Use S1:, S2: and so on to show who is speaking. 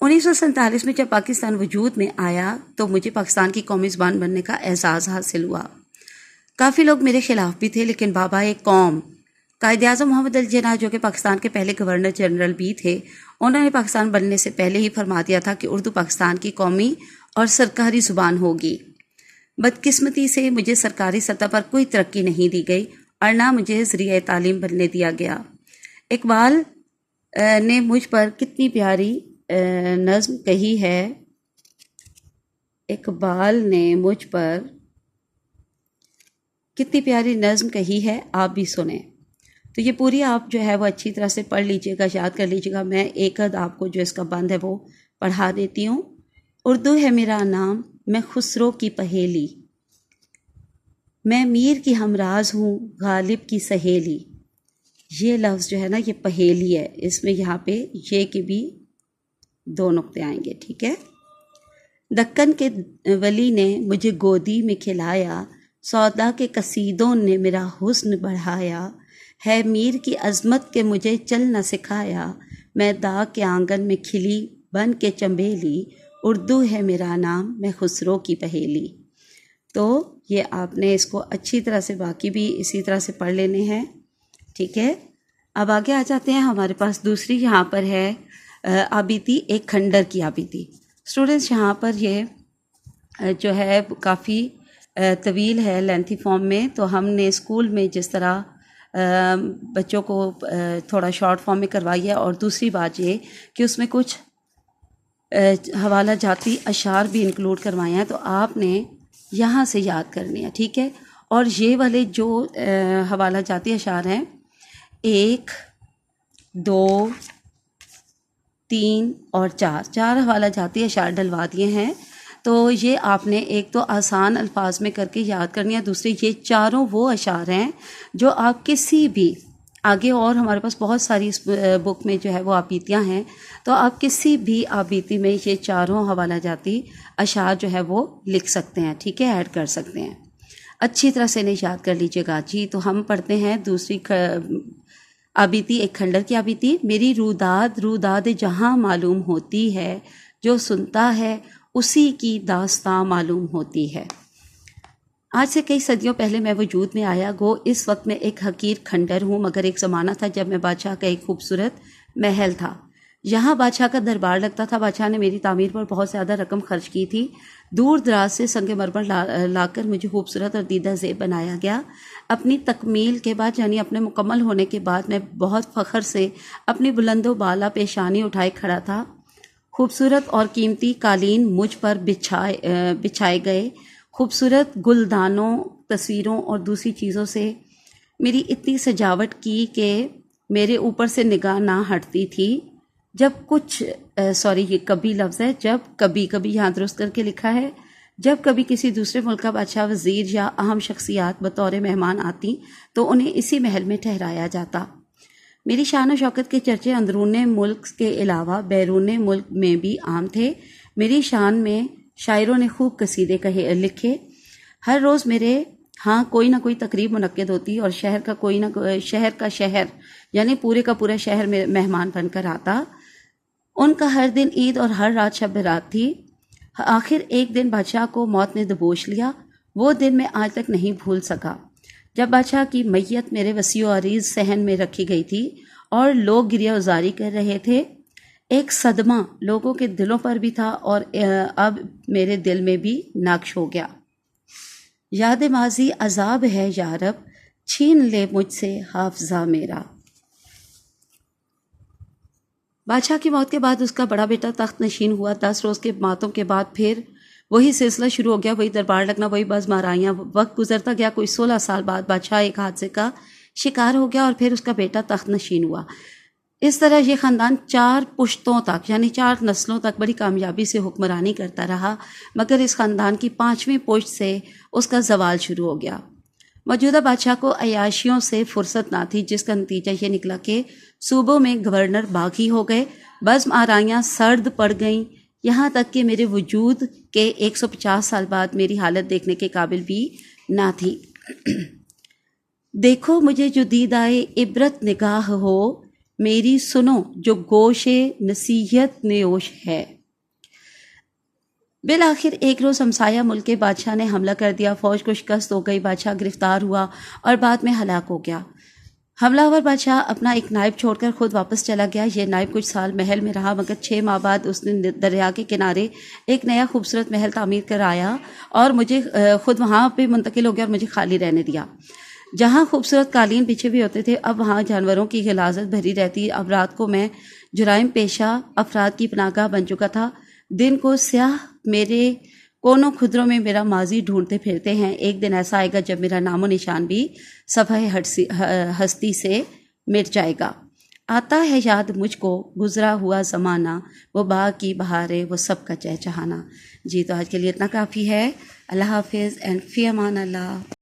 S1: 1947 میں جب پاکستان وجود میں آیا تو مجھے پاکستان کی قومی زبان بننے کا اعزاز حاصل ہوا۔ کافی لوگ میرے خلاف بھی تھے، لیکن بابا ایک قوم قائد اعظم محمد علی جناح، جو کہ پاکستان کے پہلے گورنر جنرل بھی تھے، انہوں نے پاکستان بننے سے پہلے ہی فرما دیا تھا کہ اردو پاکستان کی قومی اور سرکاری زبان ہوگی۔ بدقسمتی سے مجھے سرکاری سطح پر کوئی ترقی نہیں دی گئی اور نہ مجھے ذریعہ تعلیم بننے دیا گیا۔ اقبال نے مجھ پر کتنی پیاری نظم کہی ہے، اقبال نے مجھ پر کتنی پیاری نظم کہی ہے، آپ بھی سنیں۔ تو یہ پوری آپ جو ہے وہ اچھی طرح سے پڑھ لیجئے گا، یاد کر لیجئے گا۔ میں ایک عد آپ کو جو اس کا بند ہے وہ پڑھا دیتی ہوں۔ اردو ہے میرا نام، میں خسرو کی پہیلی، میں میر کی ہمراز ہوں، غالب کی سہیلی۔ یہ لفظ جو ہے نا، یہ پہیلی ہے، اس میں یہاں پہ یہ کے بھی 2 نقطے آئیں گے، ٹھیک ہے۔ دکن کے ولی نے مجھے گودی میں کھلایا، سودا کے قصیدوں نے میرا حسن بڑھایا، ہے میر کی عظمت کے مجھے چلنا سکھایا، میں داغ کے آنگن میں کھلی بن کے چنبیلی، اردو ہے میرا نام، میں خسرو کی پہیلی۔ تو یہ آپ نے اس کو اچھی طرح سے باقی بھی اسی طرح سے پڑھ لینے ہیں، ٹھیک ہے۔ اب آگے آ جاتے ہیں، ہمارے پاس دوسری یہاں پر ہے آبیتی، ایک کھنڈر کی آبیتی۔ اسٹوڈنٹس یہاں پر یہ جو ہے کافی طویل ہے، لینتھی فارم میں، تو ہم نے اسکول میں جس طرح بچوں کو تھوڑا شارٹ فارم میں کروائی ہے، اور دوسری بات یہ کہ اس میں کچھ حوالہ جاتی اشعار بھی انکلوڈ کروائے ہیں، تو آپ نے یہاں سے یاد کرنی ہے، ٹھیک ہے۔ اور یہ والے جو حوالہ جاتی اشعار ہیں، 1، 2، 3 اور 4 حوالہ جاتی اشعار ڈلوا دیے ہیں۔ تو یہ آپ نے ایک تو آسان الفاظ میں کر کے یاد کرنی ہے، دوسری یہ چاروں وہ اشعار ہیں جو آپ کسی بھی آگے، اور ہمارے پاس بہت ساری اس بک میں جو ہے وہ آبیتیاں ہیں، تو آپ کسی بھی آبیتی میں یہ چاروں حوالہ جاتی اشعار جو ہے وہ لکھ سکتے ہیں، ٹھیک ہے، ایڈ کر سکتے ہیں۔ اچھی طرح سے انہیں یاد کر لیجئے گا جی۔ تو ہم پڑھتے ہیں دوسری آبیتی، ایک کھنڈر کی آبیتی۔ میری روداد جہاں معلوم ہوتی ہے، جو سنتا ہے اسی کی داستاں معلوم ہوتی ہے۔ آج سے کئی صدیوں پہلے میں وجود میں آیا، گو اس وقت میں ایک حقیر کھنڈر ہوں، مگر ایک زمانہ تھا جب میں بادشاہ کا ایک خوبصورت محل تھا۔ یہاں بادشاہ کا دربار لگتا تھا۔ بادشاہ نے میری تعمیر پر بہت زیادہ رقم خرچ کی تھی۔ دور دراز سے سنگ مرمر لا کر مجھے خوبصورت اور دیدہ زیب بنایا گیا۔ اپنی تکمیل کے بعد، یعنی اپنے مکمل ہونے کے بعد، میں بہت فخر سے اپنی بلند و بالا پیشانی اٹھائے کھڑا تھا۔ خوبصورت اور قیمتی قالین مجھ پر بچھائے گئے، خوبصورت گلدانوں، تصویروں اور دوسری چیزوں سے میری اتنی سجاوٹ کی کہ میرے اوپر سے نگاہ نہ ہٹتی تھی۔ جب یہ کبھی لفظ ہے، جب کبھی یہاں درست کر کے لکھا ہے، جب کبھی کسی دوسرے ملک کا بادشاہ، وزیر یا اہم شخصیات بطور مہمان آتی تو انہیں اسی محل میں ٹھہرایا جاتا۔ میری شان و شوکت کے چرچے اندرون ملک کے علاوہ بیرون ملک میں بھی عام تھے۔ میری شان میں شاعروں نے خوب قصیدے لکھے۔ ہر روز میرے ہاں کوئی نہ کوئی تقریب منعقد ہوتی اور شہر کا شہر یعنی پورے کا پورا شہر مہمان بن کر آتا۔ ان کا ہر دن عید اور ہر رات شب برات تھی۔ آخر ایک دن بادشاہ کو موت نے دبوچ لیا۔ وہ دن میں آج تک نہیں بھول سکا جب بادشاہ کی میت میرے وسیع و عریض صحن میں رکھی گئی تھی اور لوگ گریہ ازاری کر رہے تھے۔ ایک صدمہ لوگوں کے دلوں پر بھی تھا اور اب میرے دل میں بھی نقش ہو گیا۔ یاد ماضی عذاب ہے یارب، چھین لے مجھ سے حافظہ میرا۔ بادشاہ کی موت کے بعد اس کا بڑا بیٹا تخت نشین ہوا۔ 10 روز کے ماتم کے بعد پھر وہی سلسلہ شروع ہو گیا، وہی دربار لگنا، وہی بزم آرائیاں۔ وقت گزرتا گیا، کوئی 16 سال بعد بادشاہ ایک حادثے کا شکار ہو گیا اور پھر اس کا بیٹا تخت نشین ہوا۔ اس طرح یہ خاندان 4 پشتوں تک یعنی 4 نسلوں تک بڑی کامیابی سے حکمرانی کرتا رہا، مگر اس خاندان کی 5ویں پشت سے اس کا زوال شروع ہو گیا۔ موجودہ بادشاہ کو عیاشیوں سے فرصت نہ تھی، جس کا نتیجہ یہ نکلا کہ صوبوں میں گورنر باغی ہو گئے، بزم آرائیاں سرد پڑ گئیں، یہاں تک کہ میرے وجود کے 150 سال بعد میری حالت دیکھنے کے قابل بھی نہ تھی۔ دیکھو مجھے جو دید آئے عبرت نگاہ ہو، میری سنو جو گوش نصیحت نیوش ہے۔ بالآخر ایک روز ہمسایہ ملک کے بادشاہ نے حملہ کر دیا، فوج کو شکست ہو گئی، بادشاہ گرفتار ہوا اور بعد میں ہلاک ہو گیا۔ حملہ آور بادشاہ اپنا ایک نائب چھوڑ کر خود واپس چلا گیا۔ یہ نائب کچھ سال محل میں رہا، مگر 6 ماہ بعد اس نے دریا کے کنارے ایک نیا خوبصورت محل تعمیر کر آیا اور مجھے خود وہاں پہ منتقل ہو گیا اور مجھے خالی رہنے دیا۔ جہاں خوبصورت قالین بچھے ہوئے ہوتے تھے، اب وہاں جانوروں کی غلاظت بھری رہتی۔ اب رات کو میں جرائم پیشہ افراد کی پناہ گاہ بن چکا تھا، دن کو سیاہ میرے کونوں خدروں میں میرا ماضی ڈھونڈتے پھرتے ہیں۔ ایک دن ایسا آئے گا جب میرا نام و نشان بھی صفحہ ہستی سے مٹ جائے گا۔ آتا ہے یاد مجھ کو گزرا ہوا زمانہ، وہ باغ کی بہاریں، وہ سب کا چہچہانا۔ جی تو آج کے لیے اتنا کافی ہے۔ اللہ حافظ اینڈ فی امان اللہ۔